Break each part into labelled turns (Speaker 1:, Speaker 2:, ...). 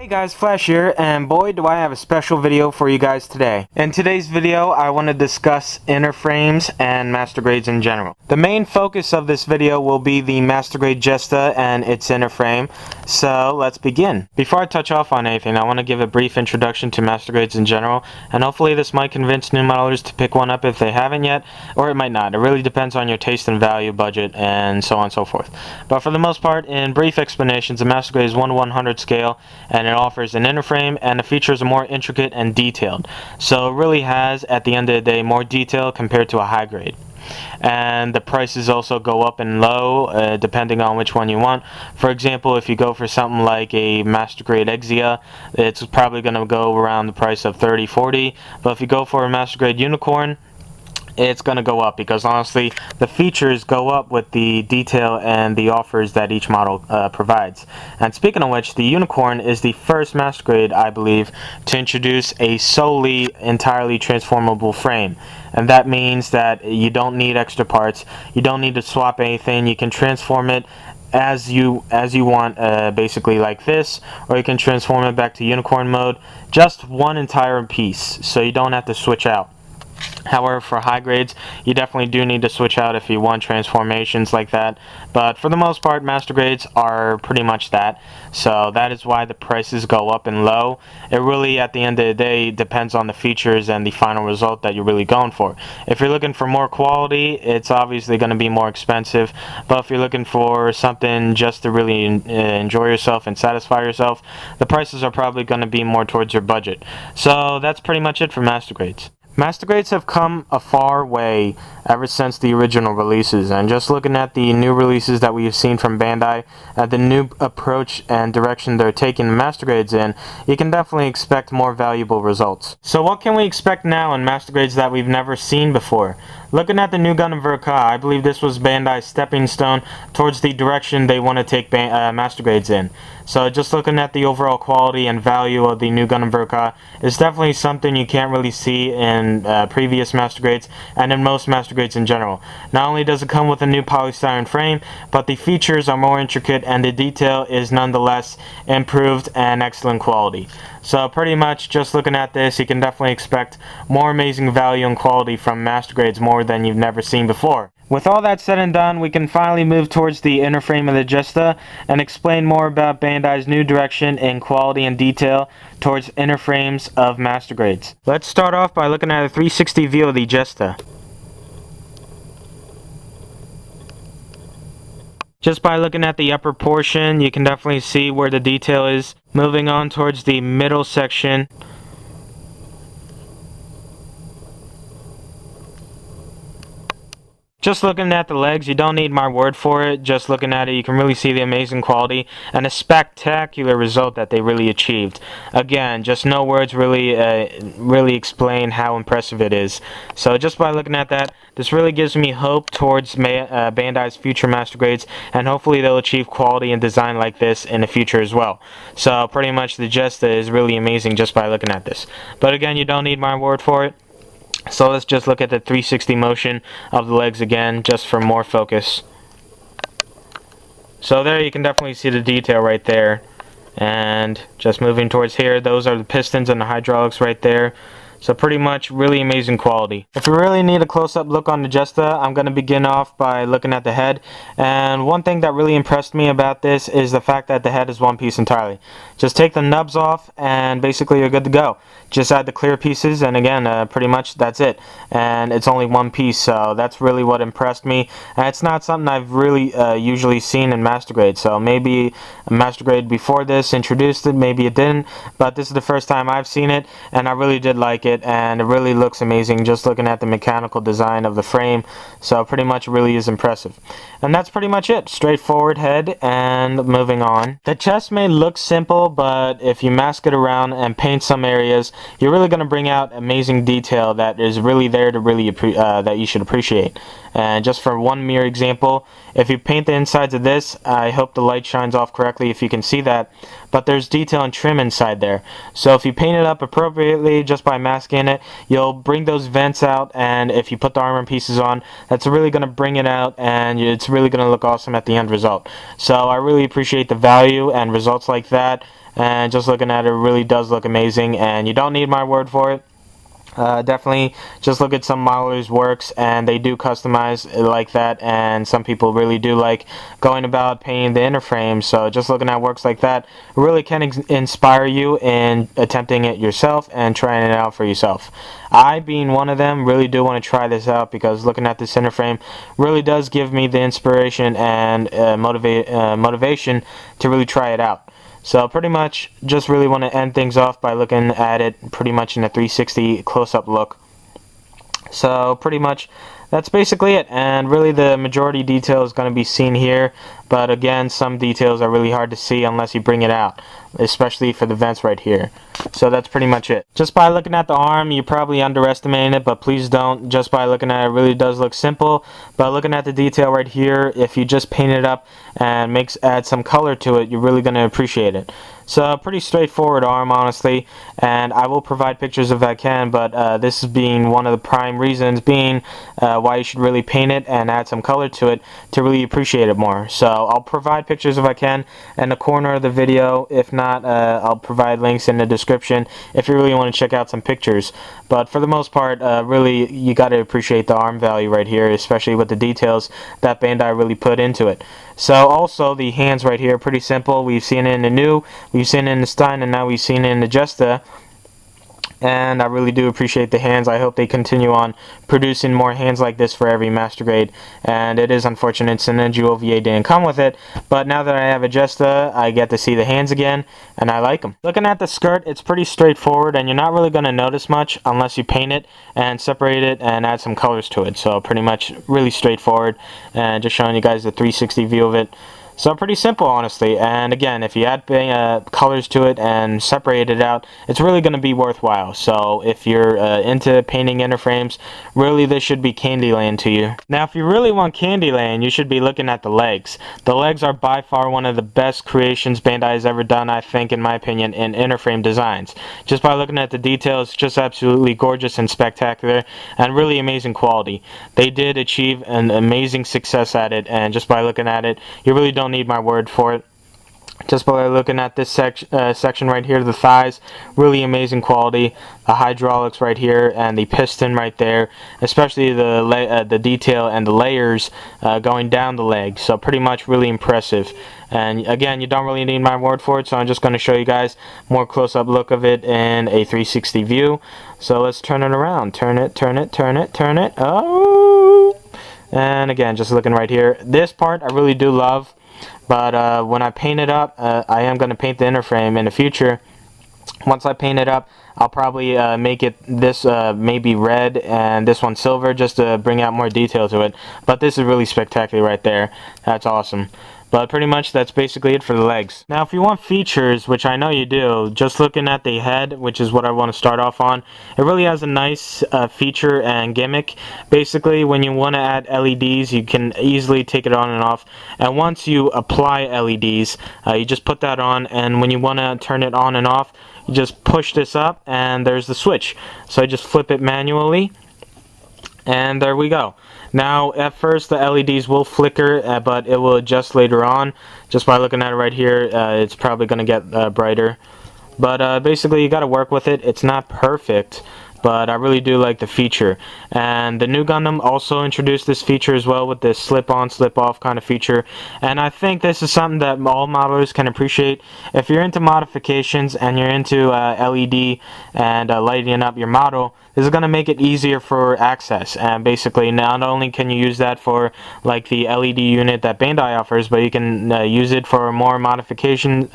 Speaker 1: guys, Flash here, and boy do I have a special video for you guys today. In today's video I want to discuss inner frames and master grades in general. The main focus of this video will be the master grade Jesta and its inner frame, so let's begin. Before I touch off on anything, I want to give a brief introduction to master grades in general, and hopefully this might convince new modelers to pick one up if they haven't yet, or it might not. It really depends on your taste and value, budget, and so on and so forth. But for the most part, in brief explanations, a master grade is 1/100 scale, and it offers an inner frame, and the features are more intricate and detailed. So it really has, at the end of the day, more detail compared to a high grade. And the prices also go up and low depending on which one you want. For example, if you go for something like a master grade Exia, it's probably going to go around the price of $30-40. But if you go for a master grade Unicorn, it's going to go up, because honestly the features go up with the detail and the offers that each model provides. And speaking of which, the Unicorn is the first master grade, I believe, to introduce a solely entirely transformable frame. And that means that you don't need extra parts, you don't need to swap anything, you can transform it as you want, basically like this, or you can transform it back to Unicorn mode, just one entire piece, so you don't have to switch out. However, for high grades, you definitely do need to switch out if you want transformations like that. But for the most part, master grades are pretty much that. So that is why the prices go up and low. It really, at the end of the day, depends on the features and the final result that you're really going for. If you're looking for more quality, it's obviously going to be more expensive. But if you're looking for something just to really enjoy yourself and satisfy yourself, the prices are probably going to be more towards your budget. So that's pretty much it for master grades. Master grades have come a far way ever since the original releases, and just looking at the new releases that we've seen from Bandai, the new approach and direction they're taking the master grades in, you can definitely expect more valuable results. So what can we expect now in master grades that we've never seen before? Looking at the new Gundam Verka, I believe this was Bandai's stepping stone towards the direction they want to take master grades in. So just looking at the overall quality and value of the new Gundam Verka is definitely something you can't really see in previous master grades and in most master grades in general. Not only does it come with a new polystyrene frame, but the features are more intricate and the detail is nonetheless improved and excellent quality. So pretty much just looking at this, you can definitely expect more amazing value and quality from master grades, more than you've never seen before. With all that said and done, we can finally move towards the inner frame of the Jesta and explain more about Bandai's new direction in quality and detail towards inner frames of master grades. Let's start off by looking at a 360 view of the Jesta. Just by looking at the upper portion, you can definitely see where the detail is. Moving on towards the middle section, just looking at the legs, you don't need my word for it. Just looking at it, you can really see the amazing quality and a spectacular result that they really achieved. Again, just no words really explain how impressive it is. So just by looking at that, this really gives me hope towards Bandai's future master grades, and hopefully they'll achieve quality and design like this in the future as well. So pretty much the Jesta is really amazing just by looking at this. But again, you don't need my word for it. So let's just look at the 360 motion of the legs again, just for more focus. So there you can definitely see the detail right there. And just moving towards here, those are the pistons and the hydraulics right there. So pretty much really amazing quality. If you really need a close-up look on the Jesta, I'm going to begin off by looking at the head. And one thing that really impressed me about this is the fact that the head is one piece entirely. Just take the nubs off and basically you're good to go. Just add the clear pieces, and again, pretty much that's it. And it's only one piece, so that's really what impressed me. And it's not something I've really usually seen in master grade. So maybe a master grade before this introduced it, maybe it didn't. But this is the first time I've seen it, and I really did like it. And it really looks amazing just looking at the mechanical design of the frame. So pretty much really is impressive. And that's pretty much it. Straightforward head, and moving on. The chest may look simple, but if you mask it around and paint some areas, you're really going to bring out amazing detail that is really there to really that you should appreciate. And just for one mere example, if you paint the insides of this, I hope the light shines off correctly if you can see that, but there's detail and trim inside there. So if you paint it up appropriately just by masking it, you'll bring those vents out, and if you put the armor pieces on, that's really going to bring it out, and it's really going to look awesome at the end result. So I really appreciate the value and results like that. and just looking at it, really does look amazing, and you don't need my word for it. Definitely just look at some modelers' works, and they do customize it like that, and some people really do like going about painting the inner frame. So just looking at works like that really can inspire you in attempting it yourself and trying it out for yourself. I, being one of them, really do want to try this out, because looking at this inner frame really does give me the inspiration and motivation to really try it out. So pretty much just really want to end things off by looking at it pretty much in a 360 close-up look. So pretty much that's basically it, and really the majority detail is going to be seen here, but again, some details are really hard to see unless you bring it out, especially for the vents right here. So that's pretty much it. Just by looking at the arm, you're probably underestimating it, but please don't. Just by looking at it, it really does look simple. But looking at the detail right here, if you just paint it up and add some color to it, you're really going to appreciate it. So pretty straightforward arm, honestly, and I will provide pictures if I can, but this is being one of the prime reasons being why you should really paint it and add some color to it to really appreciate it more. So I'll provide pictures if I can in the corner of the video. If not, I'll provide links in the description if you really want to check out some pictures. But for the most part, really, you got to appreciate the arm value right here, especially with the details that Bandai really put into it. So also the hands right here, pretty simple. We've seen it in the new, we've seen it in the Stein, and now we've seen it in the Jesta. And I really do appreciate the hands. I hope they continue on producing more hands like this for every Master Grade. And it is unfortunate Synergy OVA didn't come with it, but now that I have a Jesta, I get to see the hands again, and I like them. Looking at the skirt, it's pretty straightforward, and you're not really going to notice much unless you paint it and separate it and add some colors to it. So pretty much really straightforward, and just showing you guys the 360 view of it. So pretty simple, honestly, and again, if you add colors to it and separate it out, it's really going to be worthwhile. So if you're into painting inner frames, really this should be Candyland to you. Now if you really want Candyland, you should be looking at the legs. The legs are by far one of the best creations Bandai has ever done, I think, in my opinion, in inner frame designs. Just by looking at the details, just absolutely gorgeous and spectacular, and really amazing quality. They did achieve an amazing success at it, and just by looking at it, you really don't need my word for it. Just by looking at this section right here, the thighs, really amazing quality. The hydraulics right here and the piston right there, especially the detail and the layers going down the leg. So pretty much really impressive. And again, you don't really need my word for it, so I'm just going to show you guys more close-up look of it in a 360 view. So let's turn it around. Turn it, turn it, turn it, turn it. Oh! And again, just looking right here. This part I really do love. But when I paint it up, I am going to paint the inner frame in the future. Once I paint it up, I'll probably make it this maybe red and this one silver, just to bring out more detail to it. But this is really spectacular right there. That's awesome. But pretty much that's basically it for the legs. Now if you want features, which I know you do, just looking at the head, which is what I want to start off on, it really has a nice feature and gimmick. Basically, when you want to add LEDs, you can easily take it on and off. And once you apply LEDs, you just put that on, and when you want to turn it on and off, you just push this up and there's the switch. So I just flip it manually, and there we go. Now at first the LEDs will flicker, but it will adjust later on. Just by looking at it right here, it's probably going to get brighter. But basically you got to work with it. It's not perfect, but I really do like the feature. And the new Gundam also introduced this feature as well, with this slip-on, slip-off kind of feature. And I think this is something that all modelers can appreciate. If you're into modifications and you're into LED and lighting up your model, this is going to make it easier for access. And basically, not only can you use that for like the LED unit that Bandai offers, but you can use it for more modification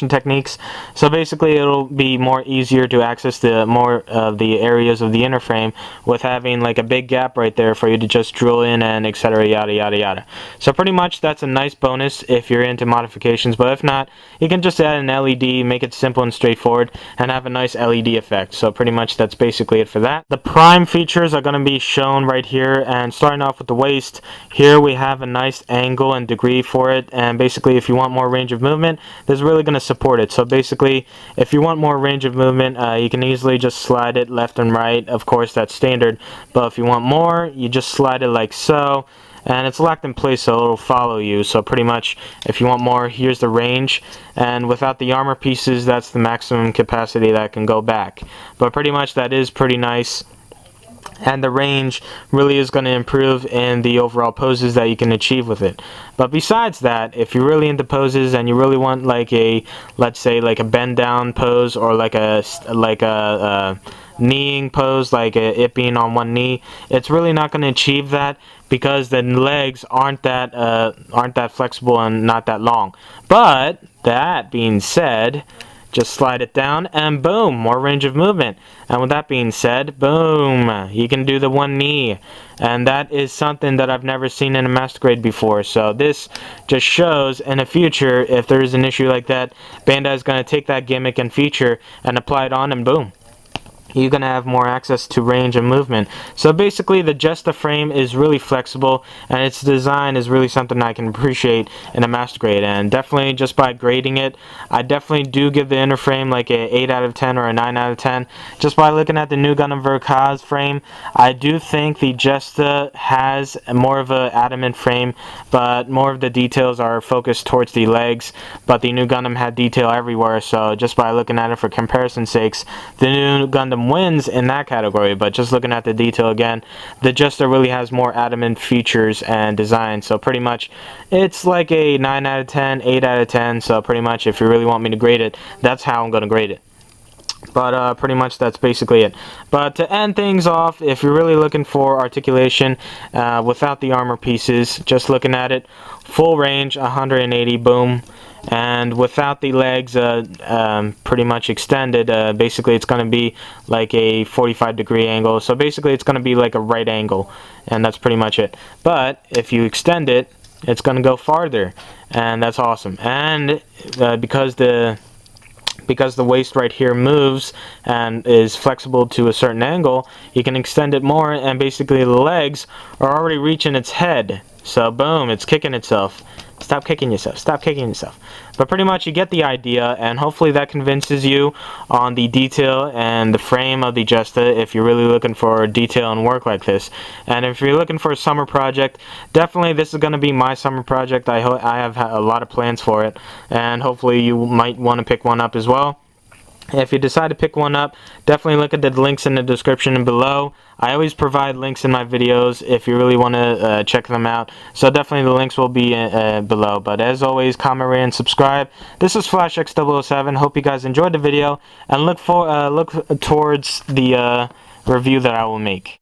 Speaker 1: techniques. So basically it'll be more easier to access the more of the areas of the inner frame with having like a big gap right there for you to just drill in, and etc, yada yada yada. So pretty much that's a nice bonus if you're into modifications, but if not, you can just add an LED, make it simple and straightforward, and have a nice LED effect. So pretty much that's basically it for that. The prime features are going to be shown right here, and starting off with the waist, here we have a nice angle and degree for it, and basically if you want more range of movement, this is really going to support it. So basically, if you want more range of movement, you can easily just slide it left and right. Of course, that's standard, but if you want more, you just slide it like so, and it's locked in place so it'll follow you. So pretty much if you want more, here's the range, and without the armor pieces, that's the maximum capacity that can go back. But pretty much that is pretty nice, and the range really is going to improve in the overall poses that you can achieve with it. But besides that, if you're really into poses and you really want like a, let's say like a bend down pose, or like a kneeing pose, like it being on one knee, it's really not going to achieve that because the legs aren't that flexible and not that long. But that being said, just slide it down and boom, more range of movement. And with that being said, boom, you can do the one knee. And that is something that I've never seen in a Master Grade before. So this just shows in the future, if there is an issue like that, Bandai is going to take that gimmick and feature and apply it on, and boom, you're going to have more access to range and movement. So basically the Jesta frame is really flexible, and its design is really something I can appreciate in a Master Grade. And definitely just by grading it, I definitely do give the inner frame like a 8 out of 10 or a 9 out of 10. Just by looking at the new Gundam Verkaz frame, I do think the Jesta has more of a adamant frame, but more of the details are focused towards the legs. But the new Gundam had detail everywhere, so just by looking at it for comparison's sakes, the new Gundam wins in that category. But just looking at the detail again, the Jesta really has more adamant features and design. So pretty much it's like a 9 out of 10, 8 out of 10. So pretty much if you really want me to grade it, that's how I'm going to grade it. But pretty much that's basically it. But to end things off, if you're really looking for articulation without the armor pieces, just looking at it, full range 180, boom. And without the legs pretty much extended, basically it's going to be like a 45-degree angle. So basically it's going to be like a right angle, and that's pretty much it. But if you extend it, it's going to go farther, and that's awesome. And because the waist right here moves and is flexible to a certain angle, you can extend it more, and basically the legs are already reaching its head. So boom, it's kicking itself. Stop kicking yourself. Stop kicking yourself. But pretty much you get the idea, and hopefully that convinces you on the detail and the frame of the Jesta if you're really looking for detail and work like this. And if you're looking for a summer project, definitely this is going to be my summer project. I have a lot of plans for it, and hopefully you might want to pick one up as well. If you decide to pick one up, definitely look at the links in the description below. I always provide links in my videos if you really want to check them out. So definitely the links will be below. But as always, comment, rate, and subscribe. This is FlashX007. Hope you guys enjoyed the video, and look towards the review that I will make.